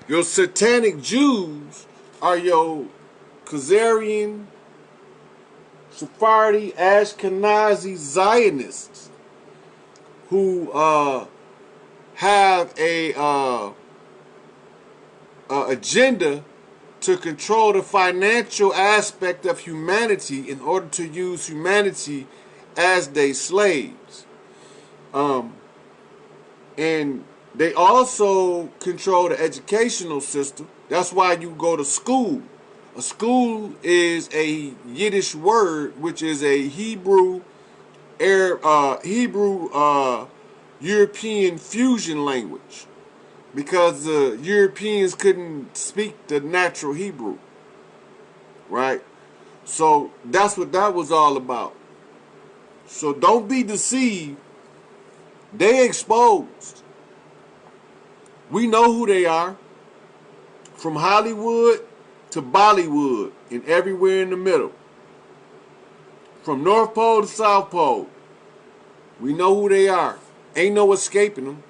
Your satanic Jews are your Khazarian, Sephardi, Ashkenazi Zionists who have a agenda to control the financial aspect of humanity in order to use humanity as their slaves. And they also control the educational system. That's why you go to school. A school is a Yiddish word, which is a Hebrew European fusion language, because the Europeans couldn't speak the natural Hebrew, right? So that's what that was all about. So don't be deceived. They exposed. We know who they are. From Hollywood to Bollywood and everywhere in the middle. From North Pole to South Pole. We know who they are. Ain't no escaping them.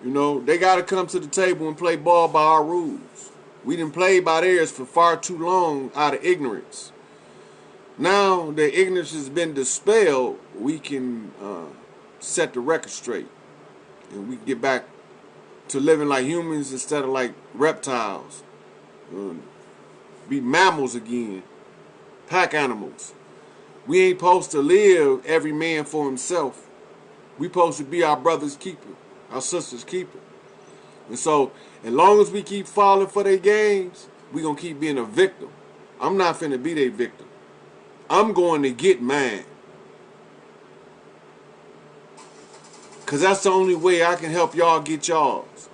You know, they got to come to the table and play ball by our rules. We didn't play by theirs for far too long out of ignorance. Now that ignorance has been dispelled, we can set the record straight. And we get back to living like humans instead of like reptiles. Be mammals again. Pack animals. We ain't supposed to live every man for himself. We supposed to be our brother's keeper, our sister's keeper. And so, as long as we keep falling for their games, we gonna keep being a victim. I'm not finna be their victim. I'm going to get mine. Cause that's the only way I can help y'all get y'all's.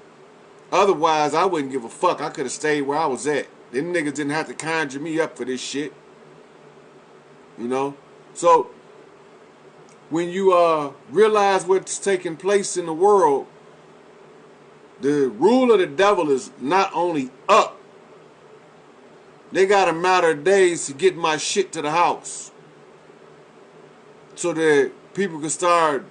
Otherwise, I wouldn't give a fuck. I could have stayed where I was at. Them niggas didn't have to conjure me up for this shit. You know? So, when you realize what's taking place in the world, the rule of the devil is not only up, they got a matter of days to get my shit to the house. So that people can start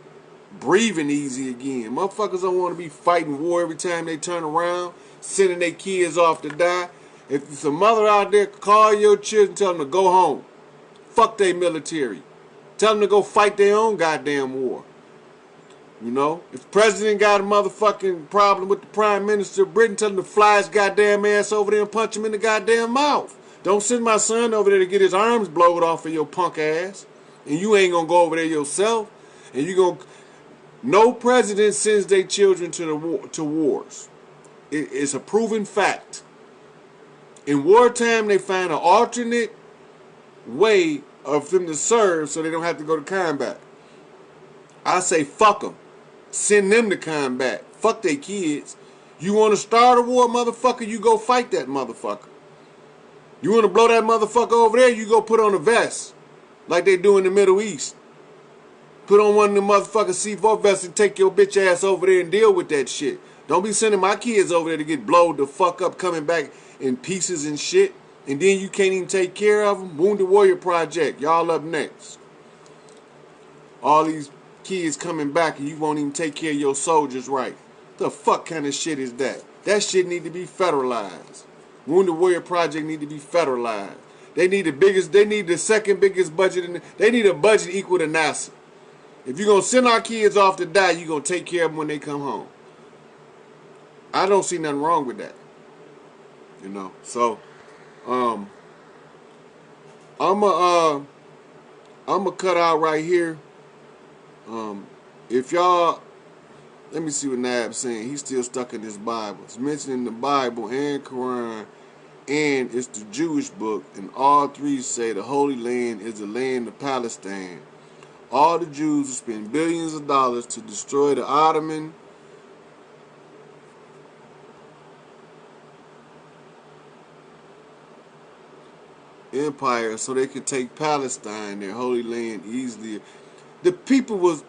breathing easy again. Motherfuckers don't want to be fighting war every time they turn around, sending their kids off to die. If it's a mother out there, call your children, tell them to go home. Fuck their military. Tell them to go fight their own goddamn war. You know? If the president got a motherfucking problem with the prime minister of Britain, tell him to fly his goddamn ass over there and punch him in the goddamn mouth. Don't send my son over there to get his arms blowed off of your punk ass. And you ain't gonna go over there yourself. And you gonna... No president sends their children to wars. It's a proven fact. In wartime, they find an alternate way of them to serve so they don't have to go to combat. I say fuck them. Send them to combat. Fuck their kids. You want to start a war, motherfucker, you go fight that motherfucker. You want to blow that motherfucker over there, you go put on a vest. Like they do in the Middle East. Put on one of them motherfucking C4 vests and take your bitch ass over there and deal with that shit. Don't be sending my kids over there to get blowed the fuck up, coming back in pieces and shit. And then you can't even take care of them. Wounded Warrior Project, y'all up next. All these kids coming back and you won't even take care of your soldiers right. The fuck kind of shit is that? That shit need to be federalized. Wounded Warrior Project need to be federalized. They need the second biggest budget. They need a budget equal to NASA. If you're going to send our kids off to die, you're going to take care of them when they come home. I don't see nothing wrong with that. You know, so I'm gonna cut out right here. If y'all, let me see what Nab's saying. He's still stuck in this Bible. It's mentioned in the Bible and Quran, and it's the Jewish book, and all three say the Holy Land is the land of Palestine. All the Jews have spent billions of dollars to destroy the Ottoman Empire so they could take Palestine, their Holy Land, easily. The people was...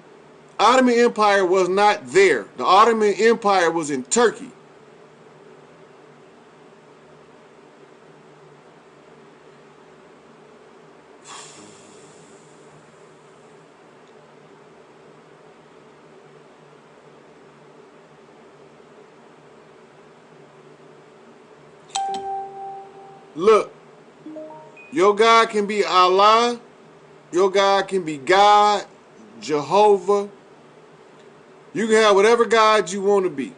Ottoman Empire was not there. The Ottoman Empire was in Turkey. Look, your God can be Allah. Your God can be God, Jehovah. You can have whatever God you want to be.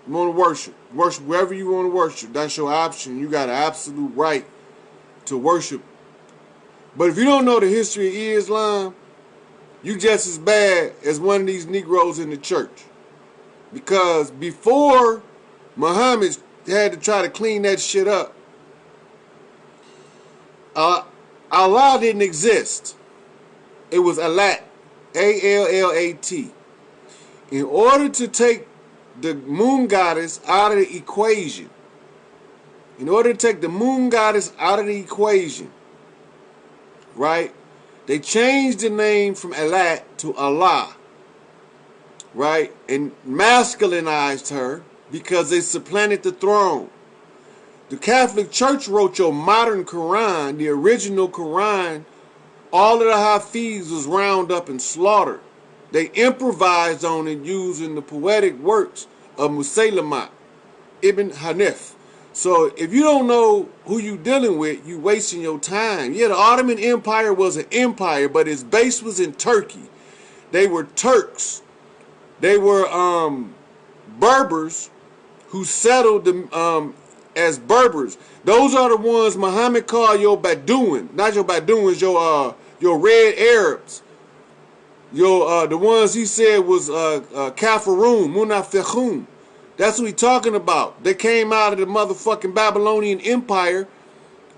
You want to worship. Worship wherever you want to worship. That's your option. You got an absolute right to worship. But if you don't know the history of Islam, you just as bad as one of these Negroes in the church. Because before Muhammad had to try to clean that shit up, Allah didn't exist. It was Allat, A-L-L-A-T. In order to take the moon goddess out of the equation, right, they changed the name from Allat to Allah, right, and masculinized her because they supplanted the throne. The Catholic Church wrote your modern Quran, the original Quran. All of the Hafiz was round up and slaughtered. They improvised on it using the poetic works of Musaylimah Ibn Hanif. So if you don't know who you dealing with, you wasting your time. Yeah, the Ottoman Empire was an empire, but its base was in Turkey. They were Turks. They were Berbers who settled as Berbers. Those are the ones Muhammad called your Bedouin. Not your Bedouins, your red Arabs. The ones he said was Kafaroon, Munafiqun. That's what he talking about. They came out of the motherfucking Babylonian Empire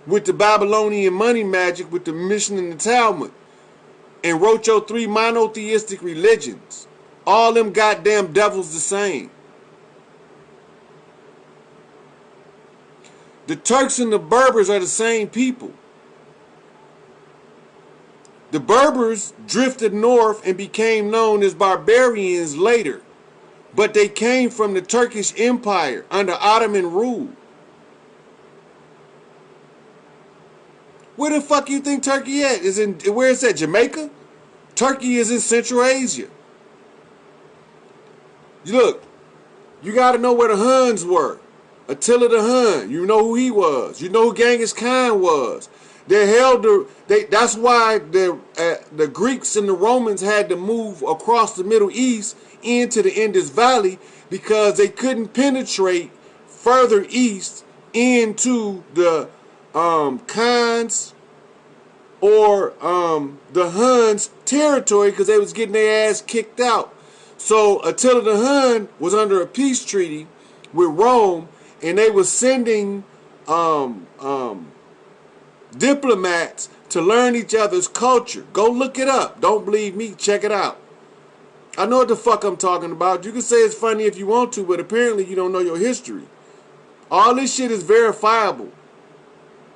with the Babylonian money magic, with the Mishnah and the Talmud, and wrote your 3 monotheistic religions. All them goddamn devils the same. The Turks and the Berbers are the same people. The Berbers drifted north and became known as barbarians later, but they came from the Turkish Empire under Ottoman rule. Where the fuck you think Turkey at? Where is that, Jamaica? Turkey is in Central Asia. Look, you got to know where the Huns were. Attila the Hun, you know who he was. You know who Genghis Khan was. That's why the Greeks and the Romans had to move across the Middle East into the Indus Valley because they couldn't penetrate further east into the Khans or the Huns territory because they was getting their ass kicked out. So Attila the Hun was under a peace treaty with Rome, and they were sending diplomats to learn each other's culture. Go look it up. Don't believe me, check it out. I know what the fuck I'm talking about. You can say it's funny if you want to, but apparently you don't know your history. All this shit is verifiable.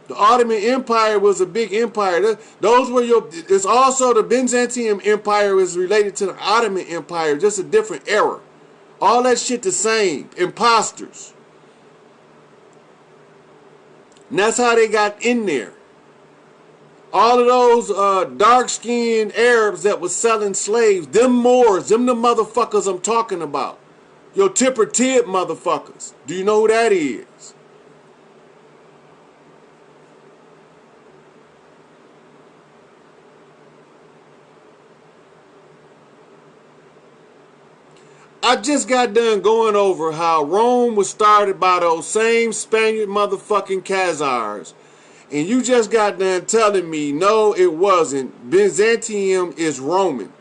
The Ottoman Empire was a big empire. Those were it's also the Byzantine Empire is related to the Ottoman Empire, just a different era. All that shit the same. Imposters. And that's how they got in there. All of those dark-skinned Arabs that was selling slaves, them Moors, them the motherfuckers I'm talking about. Your Tipper Tib motherfuckers. Do you know who that is? I just got done going over how Rome was started by those same Spaniard motherfucking Khazars. And you just got done telling me, no, it wasn't. Byzantium is Roman.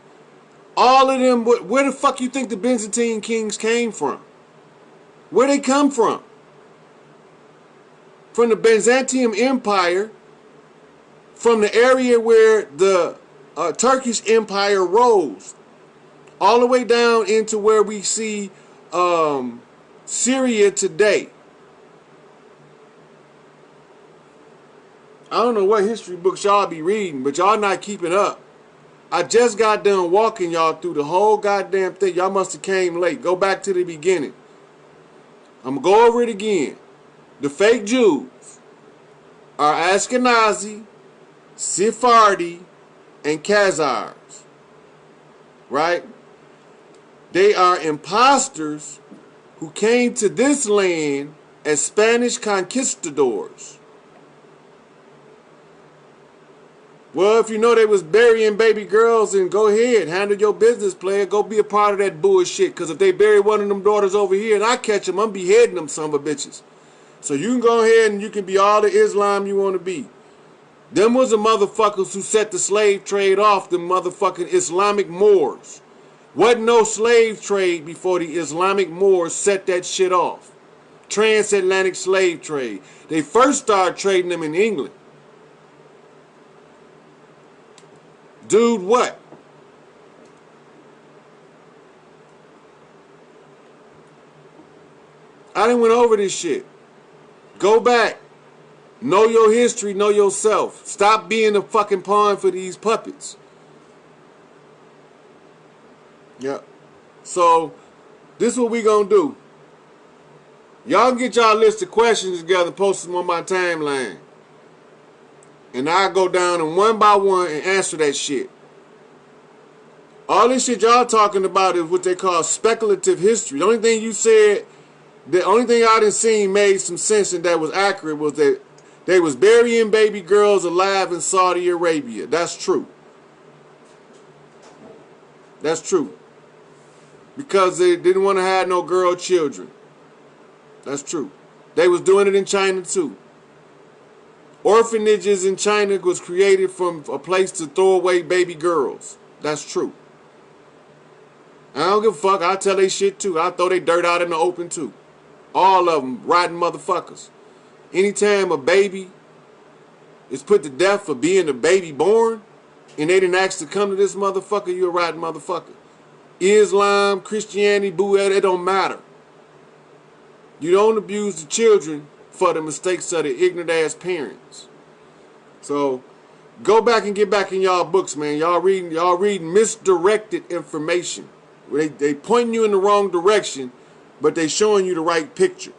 All of them, where the fuck you think the Byzantine kings came from? Where they come from? From the Byzantium Empire, from the area where the Turkish Empire rose, all the way down into where we see Syria today. I don't know what history books y'all be reading, but y'all not keeping up. I just got done walking y'all through the whole goddamn thing. Y'all must have came late. Go back to the beginning. I'm going to go over it again. The fake Jews are Ashkenazi, Sephardi, and Khazars. Right? They are imposters who came to this land as Spanish conquistadors. Well, if you know they was burying baby girls, then go ahead, handle your business, player. Go be a part of that bullshit. Because if they bury one of them daughters over here and I catch them, I'm beheading them son of a bitches. So you can go ahead and you can be all the Islam you want to be. Them was the motherfuckers who set the slave trade off, the motherfucking Islamic Moors. Wasn't no slave trade before the Islamic Moors set that shit off. Transatlantic slave trade. They first started trading them in England. Dude, what? I done went over this shit. Go back. Know your history, know yourself. Stop being a fucking pawn for these puppets. Yeah. So, this is what we gonna do. Y'all get y'all list of questions together and post them on my timeline. And I'll go down and one by one and answer that shit. All this shit y'all talking about is what they call speculative history. The only thing you said, the only thing I done seen made some sense and that was accurate was that they was burying baby girls alive in Saudi Arabia. That's true. That's true. Because they didn't want to have no girl children. That's true. They was doing it in China too. Orphanages in China was created from a place to throw away baby girls. That's true. I don't give a fuck. I'll tell they shit too. I'll throw they dirt out in the open too. All of them rotten motherfuckers. Anytime a baby is put to death for being a baby born and they didn't ask to come to this motherfucker, you're a rotten motherfucker. Islam, Christianity, Buddha, it don't matter. You don't abuse the children for the mistakes of the ignorant ass parents. So go back and get back in y'all books, man. Y'all reading misdirected information. They pointing you in the wrong direction, but they showing you the right picture.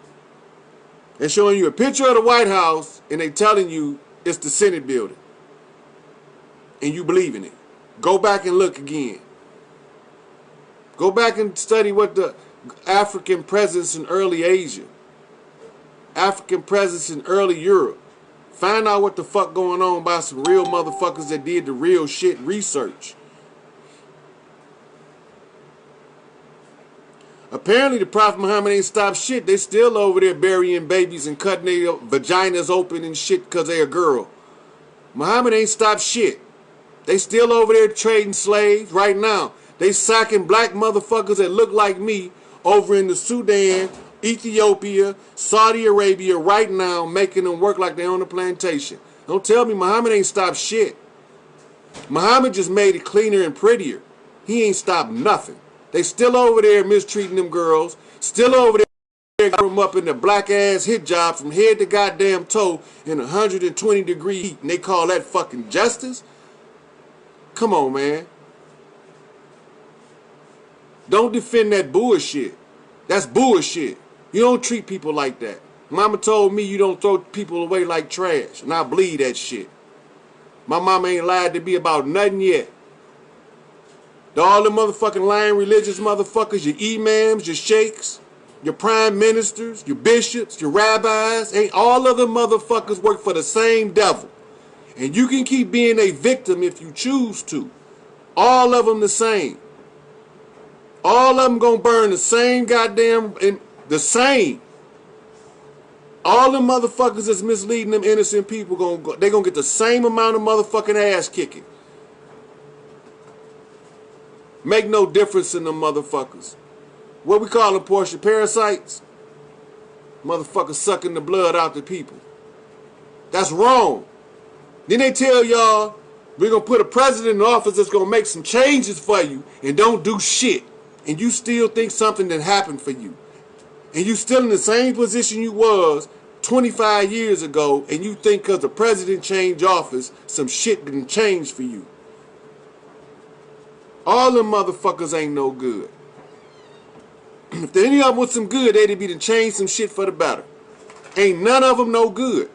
They're showing you a picture of the White House, and they telling you it's the Senate building. And you believe in it. Go back and look again. Go back and study what the African presence in early Asia, African presence in early Europe. Find out what the fuck going on by some real motherfuckers that did the real shit research. Apparently the Prophet Muhammad ain't stopped shit. They still over there burying babies and cutting their vaginas open and shit because they a girl. Muhammad ain't stopped shit. They still over there trading slaves right now. They sacking black motherfuckers that look like me over in the Sudan, Ethiopia, Saudi Arabia right now, making them work like they on a plantation. Don't tell me Muhammad ain't stopped shit. Muhammad just made it cleaner and prettier. He ain't stopped nothing. They still over there mistreating them girls. Still over there got them up in the black ass hijab from head to goddamn toe in 120-degree heat. And they call that fucking justice? Come on, man. Don't defend that bullshit. That's bullshit. You don't treat people like that. Mama told me you don't throw people away like trash. And I believe that shit. My mama ain't lied to me about nothing yet. All the motherfucking lying religious motherfuckers, your imams, your sheikhs, your prime ministers, your bishops, your rabbis, ain't all of them motherfuckers work for the same devil. And you can keep being a victim if you choose to. All of them the same. All of them gonna burn the same goddamn, the same. All them motherfuckers that's misleading them innocent people, they gonna get the same amount of motherfucking ass kicking. Make no difference in them motherfuckers. What we call them, Portia? Parasites? Motherfuckers sucking the blood out the people. That's wrong. Then they tell y'all, we're going to put a president in office that's going to make some changes for you and don't do shit. And you still think something that happened for you. And you still in the same position you was 25 years ago, and you think because the president changed office, some shit didn't change for you. All them motherfuckers ain't no good. If any of them was some good, they'd be to change some shit for the better. Ain't none of them no good.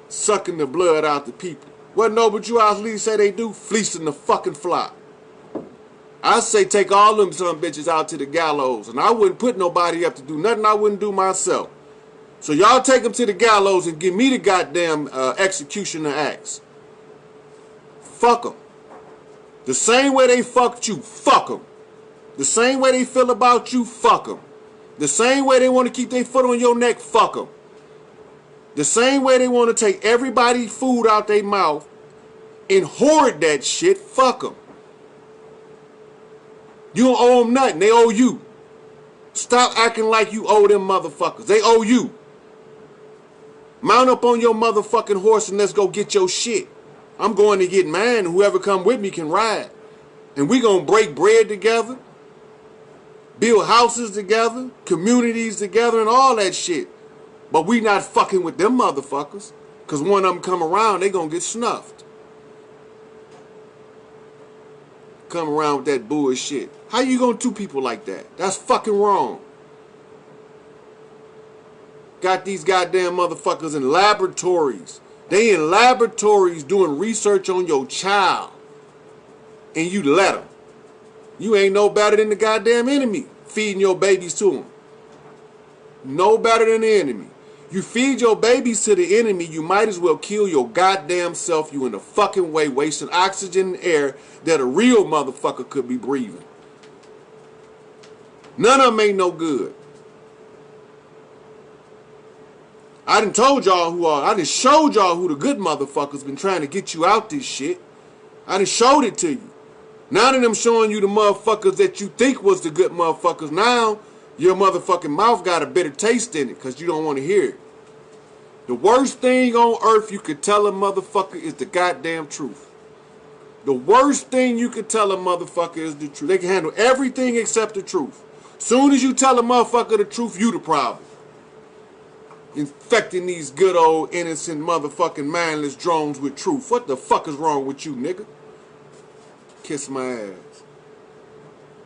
Sucking the blood out the people. What Noble Jew House leaders say they do? Fleecing the fucking flock. I say take all them some bitches out to the gallows. And I wouldn't put nobody up to do nothing I wouldn't do myself. So y'all take them to the gallows and give me the goddamn executioner axe. Fuck them. The same way they fucked you, fuck them. The same way they feel about you, fuck them. The same way they want to keep their foot on your neck, fuck them. The same way they want to take everybody's food out their mouth and hoard that shit, fuck them. You don't owe them nothing, they owe you. Stop acting like you owe them motherfuckers. They owe you. Mount up on your motherfucking horse and let's go get your shit. I'm going to get mine, and whoever come with me can ride. And we gonna break bread together, build houses together, communities together, and all that shit. But we not fucking with them motherfuckers, because one of them come around, they gonna get snuffed. Come around with that bullshit. How you gonna do people like that? That's fucking wrong. Got these goddamn motherfuckers in laboratories. They in laboratories doing research on your child. And you let them. You ain't no better than the goddamn enemy feeding your babies to them. No better than the enemy. You feed your babies to the enemy, you might as well kill your goddamn self. You in the fucking way, wasting oxygen and air that a real motherfucker could be breathing. None of them ain't no good. I done told y'all who are. I done showed y'all who the good motherfuckers been trying to get you out this shit. I done showed it to you. Now that I'm showing you the motherfuckers that you think was the good motherfuckers, now your motherfucking mouth got a bitter taste in it because you don't want to hear it. The worst thing on earth you could tell a motherfucker is the goddamn truth. The worst thing you could tell a motherfucker is the truth. They can handle everything except the truth. Soon as you tell a motherfucker the truth, you the problem. Infecting these good old innocent motherfucking mindless drones with truth. What the fuck is wrong with you, nigga? Kiss my ass.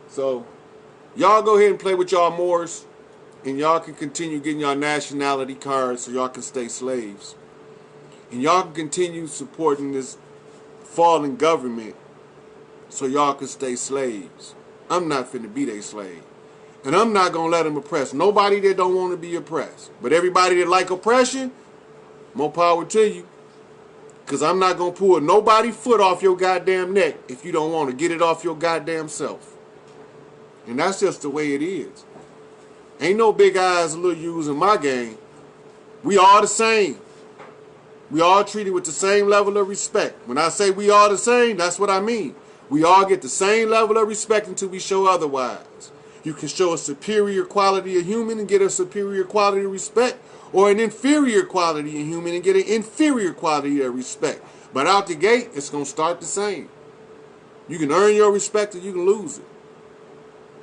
So, y'all go ahead and play with y'all Moors, and y'all can continue getting y'all nationality cards so y'all can stay slaves. And y'all can continue supporting this fallen government so y'all can stay slaves. I'm not finna be their slave. And I'm not going to let them oppress nobody that don't want to be oppressed. But everybody that like oppression, more power to you. Because I'm not going to pull nobody's foot off your goddamn neck if you don't want to get it off your goddamn self. And that's just the way it is. Ain't no big eyes, little U's in my game. We all the same. We all treated with the same level of respect. When I say we all the same, that's what I mean. We all get the same level of respect until we show otherwise. You can show a superior quality of human and get a superior quality of respect, or an inferior quality of human and get an inferior quality of respect. But out the gate, it's going to start the same. You can earn your respect or you can lose it.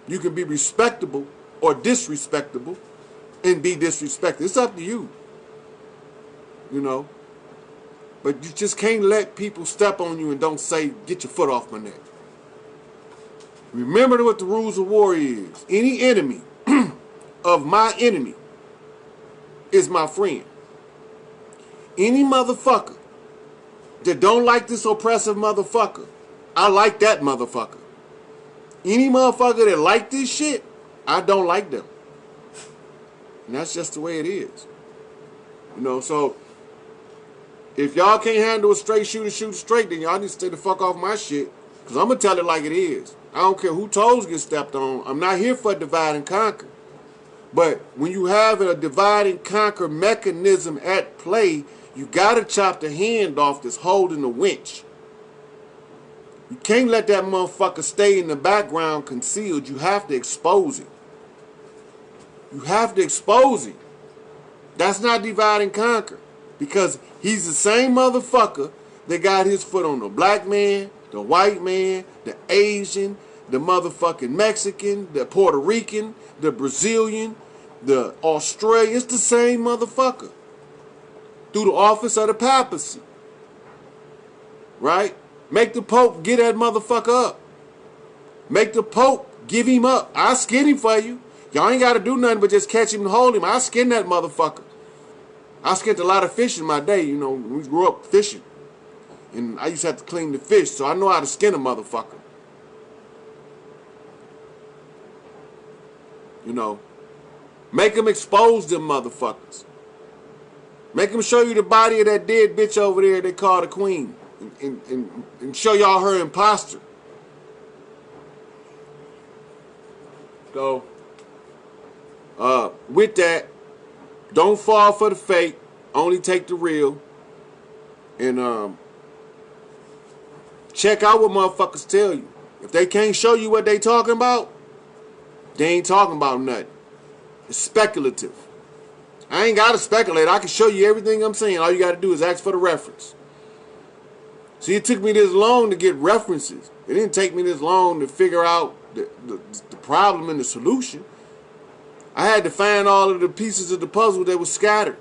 You can be respectable or disrespectable and be disrespected. It's up to you. You know. But you just can't let people step on you and don't say, get your foot off my neck. Remember what the rules of war is. Any enemy of my enemy is my friend. Any motherfucker that don't like this oppressive motherfucker, I like that motherfucker. Any motherfucker that like this shit, I don't like them. And that's just the way it is. You know, so if y'all can't handle a straight shooter, shoot straight, then y'all need to stay the fuck off my shit. Because I'm going to tell it like it is. I don't care who toes get stepped on. I'm not here for divide and conquer. But when you have a divide and conquer mechanism at play, you got to chop the hand off that's holding the winch. You can't let that motherfucker stay in the background concealed. You have to expose it. You have to expose it. That's not divide and conquer. Because he's the same motherfucker that got his foot on the black man, the white man, the Asian, the motherfucking Mexican, the Puerto Rican, the Brazilian, the Australian. It's the same motherfucker. Through the office of the papacy. Right? Make the Pope get that motherfucker up. Make the Pope give him up. I'll skin him for you. Y'all ain't got to do nothing but just catch him and hold him. I'll skin that motherfucker. I skinned a lot of fish in my day, you know, we grew up fishing. And I used to have to clean the fish, so I know how to skin a motherfucker. You know. Make them expose them motherfuckers. Make him show you the body of that dead bitch over there they call the queen. And show y'all her imposter. So, with that, don't fall for the fake. Only take the real. And check out what motherfuckers tell you. If they can't show you what they talking about, they ain't talking about nothing. It's speculative. I ain't got to speculate. I can show you everything I'm saying. All you got to do is ask for the reference. See, it took me this long to get references. It didn't take me this long to figure out the problem and the solution. I had to find all of the pieces of the puzzle that was scattered.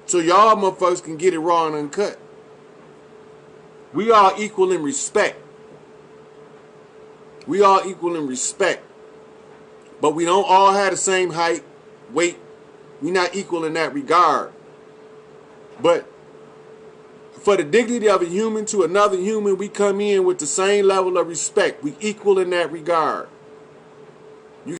So y'all motherfuckers can get it raw and uncut. We all equal in respect. We all equal in respect. But we don't all have the same height, weight. We're not equal in that regard. But for the dignity of a human to another human, we come in with the same level of respect. We equal in that regard.